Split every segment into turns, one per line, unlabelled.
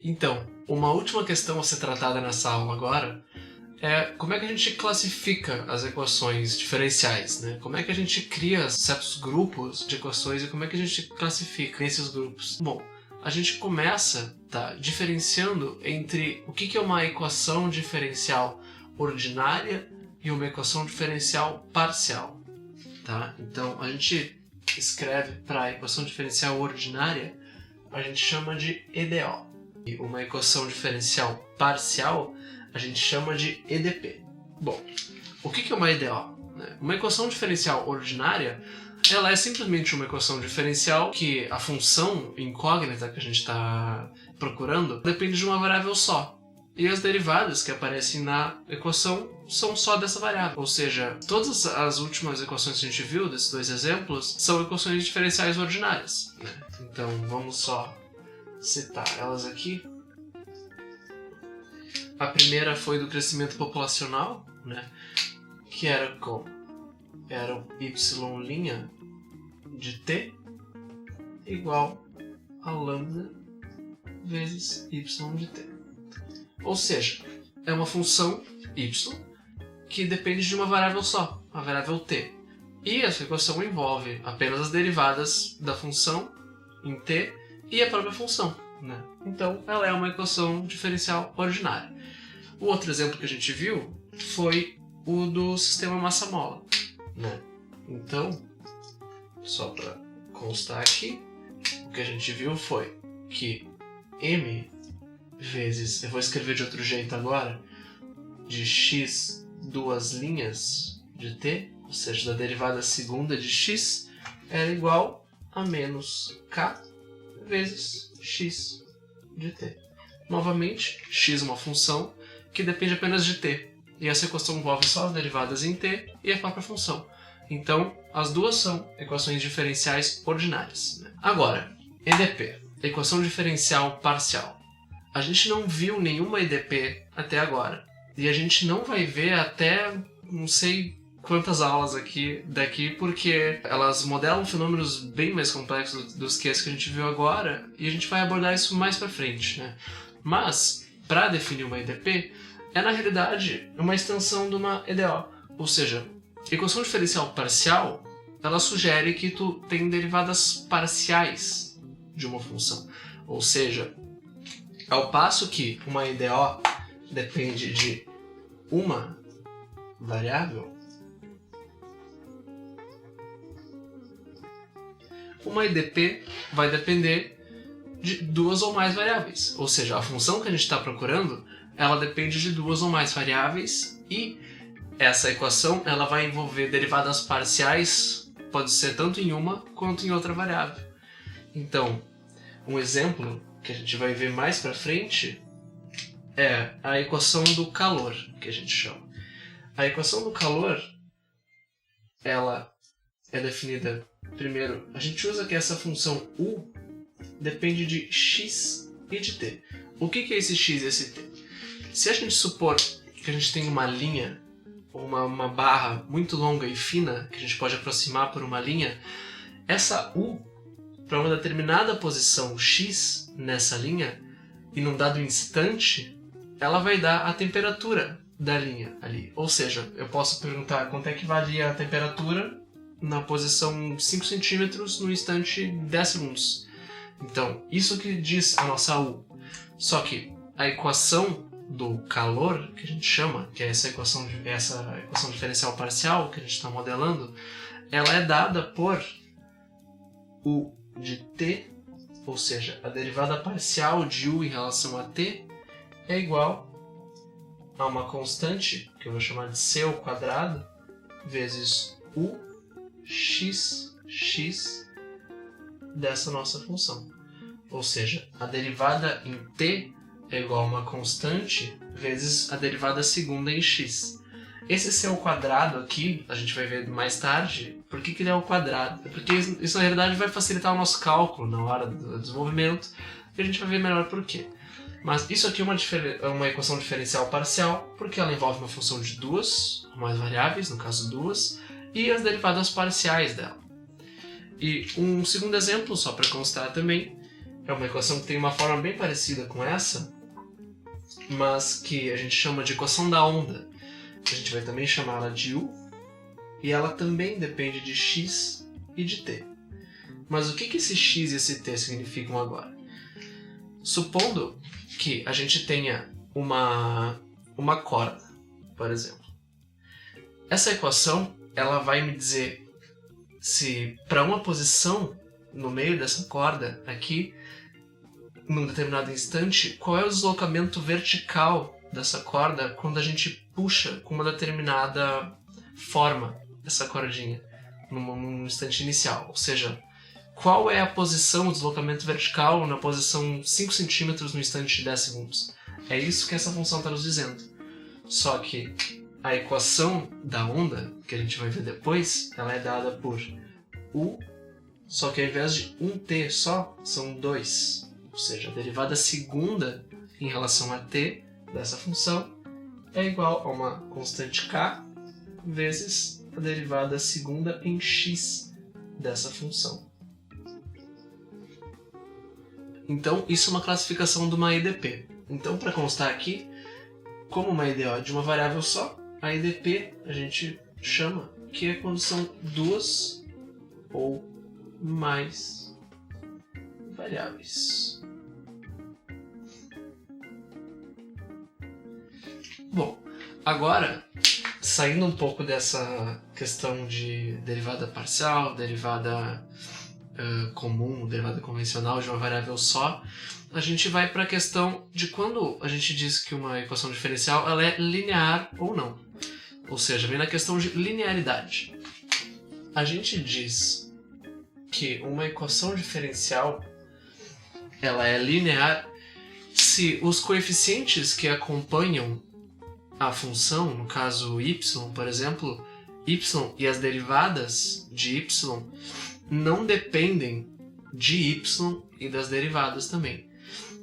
Então, uma última questão a ser tratada nessa aula agora é como é que a gente classifica as equações diferenciais, né? Como é que a gente cria certos grupos de equações e como é que a gente classifica esses grupos? Bom, a gente começa diferenciando entre o que é uma equação diferencial ordinária e uma equação diferencial parcial. Tá? Então, a gente escreve para a equação diferencial ordinária, a gente chama de EDO. E uma equação diferencial parcial, a gente chama de EDP. Bom, o que é uma EDO? Uma equação diferencial ordinária, ela é simplesmente uma equação diferencial que a função incógnita que a gente está procurando depende de uma variável só. E as derivadas que aparecem na equação são só dessa variável. Ou seja, todas as últimas equações que a gente viu, desses dois exemplos, são equações diferenciais ordinárias. Então, vamos só citar elas aqui. A primeira foi do crescimento populacional, que era como? Era o y' de t igual a lambda vezes y de t. Ou seja, é uma função y que depende de uma variável só, a variável t. E essa equação envolve apenas as derivadas da função em t e a própria função. Então, ela é uma equação diferencial ordinária. O outro exemplo que a gente viu foi o do sistema massa-mola. Então, só para constar aqui, o que a gente viu foi que m vezes, eu vou escrever de outro jeito agora, de x duas linhas de t, ou seja, da derivada segunda de x, era igual a menos k vezes x de t. Novamente, x é uma função que depende apenas de t, e essa equação envolve só as derivadas em t e a própria função. Então, as duas são equações diferenciais ordinárias. Agora, EDP, equação diferencial parcial. A gente não viu nenhuma EDP até agora. E a gente não vai ver até não sei quantas aulas daqui, porque elas modelam fenômenos bem mais complexos dos que esses que a gente viu agora, e a gente vai abordar isso mais pra frente. Mas, para definir uma EDP, é na realidade uma extensão de uma EDO. Ou seja, equação diferencial parcial, ela sugere que tu tem derivadas parciais de uma função. Ou seja, ao passo que uma EDO depende de uma variável, uma EDP vai depender de duas ou mais variáveis. Ou seja, a função que a gente está procurando, ela depende de duas ou mais variáveis e essa equação ela vai envolver derivadas parciais, pode ser tanto em uma quanto em outra variável. Então, um exemplo que a gente vai ver mais para frente é a equação do calor, que a gente chama. A equação do calor, ela é definida, primeiro, a gente usa que essa função u depende de x e de t. O que é esse x e esse t? Se a gente supor que a gente tem uma linha, ou uma barra muito longa e fina, que a gente pode aproximar por uma linha, essa u, para uma determinada posição x nessa linha, e num dado instante, ela vai dar a temperatura da linha ali. Ou seja, eu posso perguntar quanto é que valia a temperatura na posição 5 centímetros no instante 10 segundos. Então, isso que diz a nossa U. Só que a equação do calor, que a gente chama, que é essa equação diferencial parcial que a gente está modelando, ela é dada por U de t, ou seja, a derivada parcial de U em relação a t é igual a uma constante, que eu vou chamar de c ao quadrado, vezes U x dessa nossa função. Ou seja, a derivada em t é igual a uma constante vezes a derivada segunda em x. Esse c ao quadrado aqui, a gente vai ver mais tarde, por que ele é ao quadrado? Porque isso na realidade vai facilitar o nosso cálculo na hora do desenvolvimento, e a gente vai ver melhor por quê. Mas isso aqui é uma equação diferencial parcial, porque ela envolve uma função de duas ou mais variáveis, no caso duas, e as derivadas parciais dela. E um segundo exemplo, só para constar também, é uma equação que tem uma forma bem parecida com essa, mas que a gente chama de equação da onda. A gente vai também chamá-la de U, e ela também depende de x e de t. Mas o que esse x e esse t significam agora? Supondo que a gente tenha uma corda, por exemplo. Essa equação ela vai me dizer se para uma posição no meio dessa corda aqui, num determinado instante, qual é o deslocamento vertical dessa corda quando a gente puxa com uma determinada forma essa cordinha num instante inicial. Ou seja, qual é a posição, o deslocamento vertical na posição 5 cm no instante de 10 segundos. É isso que essa função está nos dizendo. Só que a equação da onda, que a gente vai ver depois, ela é dada por U, só que ao invés de um t só, são 2. Ou seja, a derivada segunda em relação a t dessa função é igual a uma constante k vezes a derivada segunda em x dessa função. Então, isso é uma classificação de uma EDP. Então, para constar aqui, como uma EDO é de uma variável só, a EDP a gente chama que é quando são duas ou mais variáveis. Bom, agora, saindo um pouco dessa questão de derivada parcial, derivada comum, derivada convencional de uma variável só, a gente vai para a questão de quando a gente diz que uma equação diferencial ela é linear ou não. Ou seja, vem na questão de linearidade. A gente diz que uma equação diferencial ela é linear se os coeficientes que acompanham a função, no caso y, por exemplo, y e as derivadas de y não dependem de y e das derivadas também.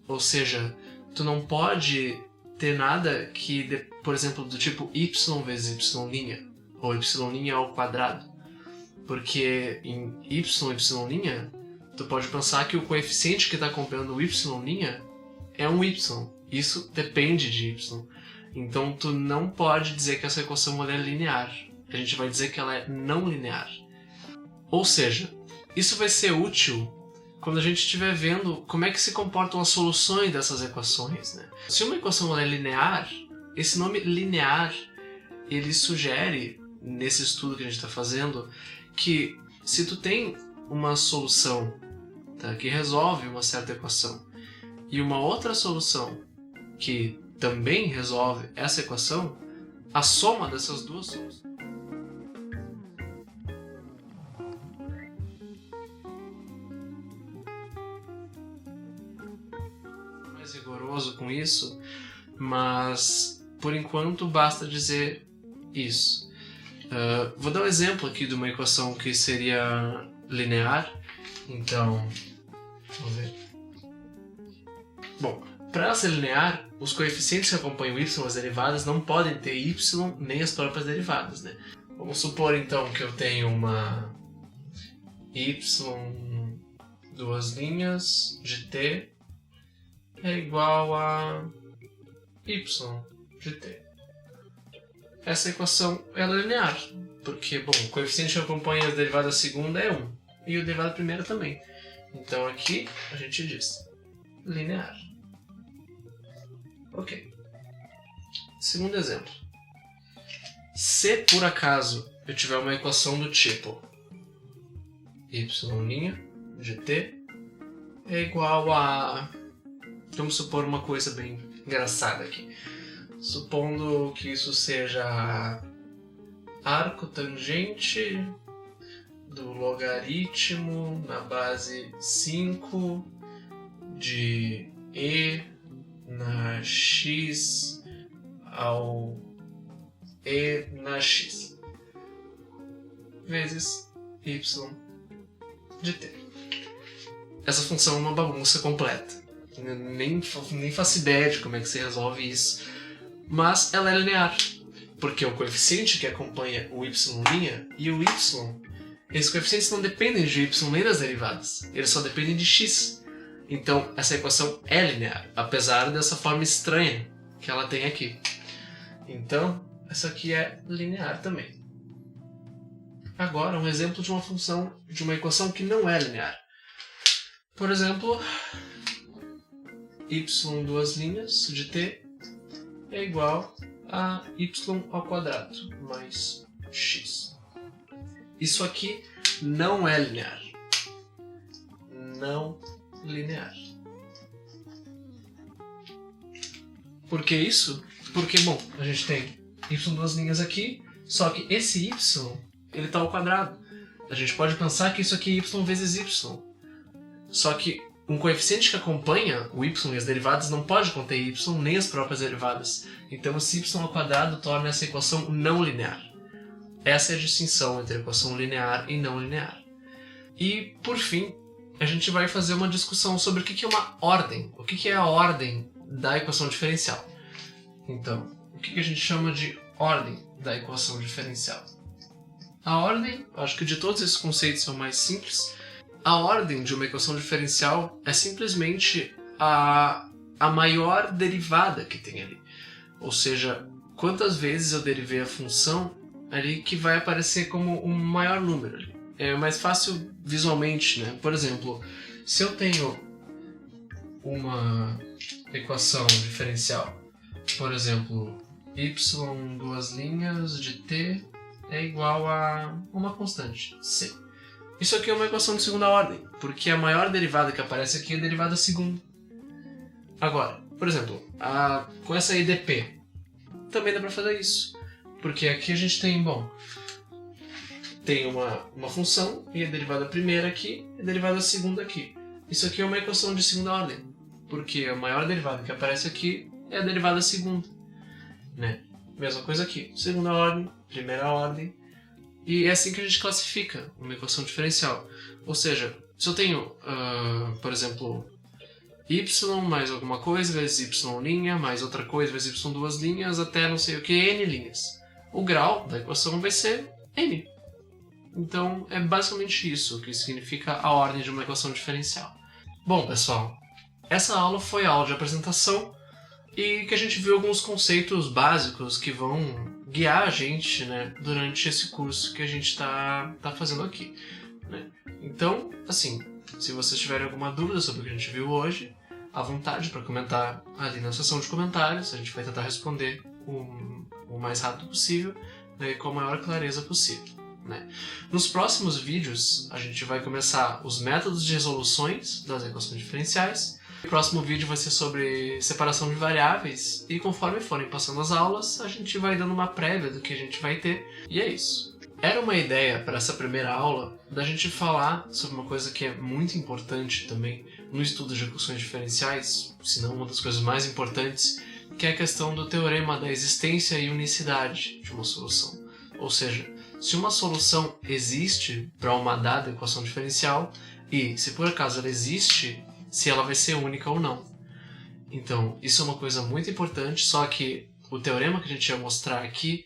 Ou seja, tu não pode ter nada que, por exemplo, do tipo y vezes y', ou y' ao quadrado. Porque em y', tu pode pensar que o coeficiente que está acompanhando o y' é um y. Isso depende de y. Então tu não pode dizer que essa equação ela é linear. A gente vai dizer que ela é não linear. Ou seja, isso vai ser útil quando a gente estiver vendo como é que se comportam as soluções dessas equações, né? Se uma equação ela é linear, esse nome linear, ele sugere, nesse estudo que a gente está fazendo, que se tu tem uma solução, tá, que resolve uma certa equação e uma outra solução que também resolve essa equação, a soma dessas duas soluções mais rigoroso com isso, mas por enquanto basta dizer isso. Vou dar um exemplo aqui de uma equação que seria linear. Então, vamos ver. Bom, para ela ser linear, os coeficientes que acompanham y, as derivadas, não podem ter y nem as próprias derivadas, né? Vamos supor então que eu tenho uma y, duas linhas de t é igual a y de t. Essa equação ela é linear, porque bom, o coeficiente que acompanha as derivadas segunda é 1 e o derivado primeira também. Então aqui a gente diz linear. Ok. Segundo exemplo. Se por acaso eu tiver uma equação do tipo y' de t é igual a... Vamos supor uma coisa bem engraçada aqui. Supondo que isso seja arco tangente do logaritmo na base 5 de e na x ao e na x vezes y de t. Essa função é uma bagunça completa. Nem faço ideia de como é que se resolve isso. Mas ela é linear, porque o coeficiente que acompanha o y' e o y, esses coeficientes não dependem de y nem das derivadas, eles só dependem de x. Então essa equação é linear, apesar dessa forma estranha que ela tem aqui. Então essa aqui é linear também. Agora um exemplo de uma função, de uma equação que não é linear. Por exemplo, y duas linhas de t é igual a y ao quadrado mais x. Isso aqui não é linear. Não linear. Por que isso? Porque, bom, a gente tem y duas linhas aqui, só que esse y, ele está ao quadrado. A gente pode pensar que isso aqui é y vezes y. Só que um coeficiente que acompanha o y e as derivadas não pode conter y nem as próprias derivadas. Então esse y ao quadrado torna essa equação não linear. Essa é a distinção entre a equação linear e não linear. E, por fim, a gente vai fazer uma discussão sobre o que é uma ordem. O que é a ordem da equação diferencial. Então, o que a gente chama de ordem da equação diferencial? A ordem, acho que de todos esses conceitos é o mais simples. A ordem de uma equação diferencial é simplesmente a maior derivada que tem ali. Ou seja, quantas vezes eu derivei a função ali que vai aparecer como um maior número ali. É mais fácil visualmente, né? Por exemplo, se eu tenho uma equação diferencial, por exemplo, y duas linhas de t é igual a uma constante, c. Isso aqui é uma equação de segunda ordem, porque a maior derivada que aparece aqui é a derivada segunda. Agora, por exemplo, com essa IDP, também dá para fazer isso. Porque aqui a gente tem, bom, tem uma função e a derivada primeira aqui e a derivada segunda aqui. Isso aqui é uma equação de segunda ordem, porque a maior derivada que aparece aqui é a derivada segunda, né? Mesma coisa aqui, segunda ordem, primeira ordem. E é assim que a gente classifica uma equação diferencial. Ou seja, se eu tenho, por exemplo, y mais alguma coisa vezes y' mais outra coisa vezes y duas linhas até não sei o que, n linhas. O grau da equação vai ser n. Então é basicamente isso que significa a ordem de uma equação diferencial. Bom, pessoal, essa aula foi a aula de apresentação e que a gente viu alguns conceitos básicos que vão guiar a gente, né, durante esse curso que a gente está fazendo aqui, né? Então, assim, se vocês tiverem alguma dúvida sobre o que a gente viu hoje, à vontade para comentar ali na seção de comentários. A gente vai tentar responder o mais rápido possível, né, e com a maior clareza possível, né? Nos próximos vídeos, a gente vai começar os métodos de resoluções das equações diferenciais. O próximo vídeo vai ser sobre separação de variáveis e conforme forem passando as aulas, a gente vai dando uma prévia do que a gente vai ter. E é isso. Era uma ideia para essa primeira aula da gente falar sobre uma coisa que é muito importante também no estudo de equações diferenciais, se não uma das coisas mais importantes, que é a questão do teorema da existência e unicidade de uma solução. Ou seja, se uma solução existe para uma dada equação diferencial e, se por acaso ela existe, se ela vai ser única ou não. Então, isso é uma coisa muito importante, só que o teorema que a gente ia mostrar aqui,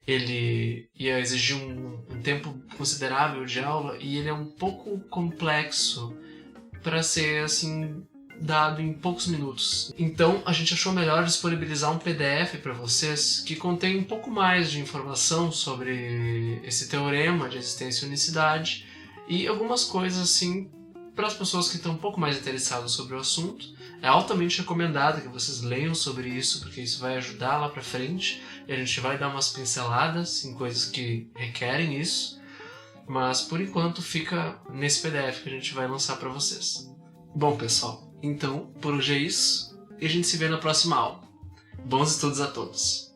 ele ia exigir um tempo considerável de aula e ele é um pouco complexo para ser, assim, dado em poucos minutos. Então, a gente achou melhor disponibilizar um PDF para vocês que contém um pouco mais de informação sobre esse teorema de existência e unicidade e algumas coisas, assim, para as pessoas que estão um pouco mais interessadas sobre o assunto. É altamente recomendado que vocês leiam sobre isso, porque isso vai ajudar lá para frente e a gente vai dar umas pinceladas em coisas que requerem isso, mas por enquanto fica nesse PDF que a gente vai lançar para vocês. Bom, pessoal, então por hoje é isso e a gente se vê na próxima aula. Bons estudos a todos!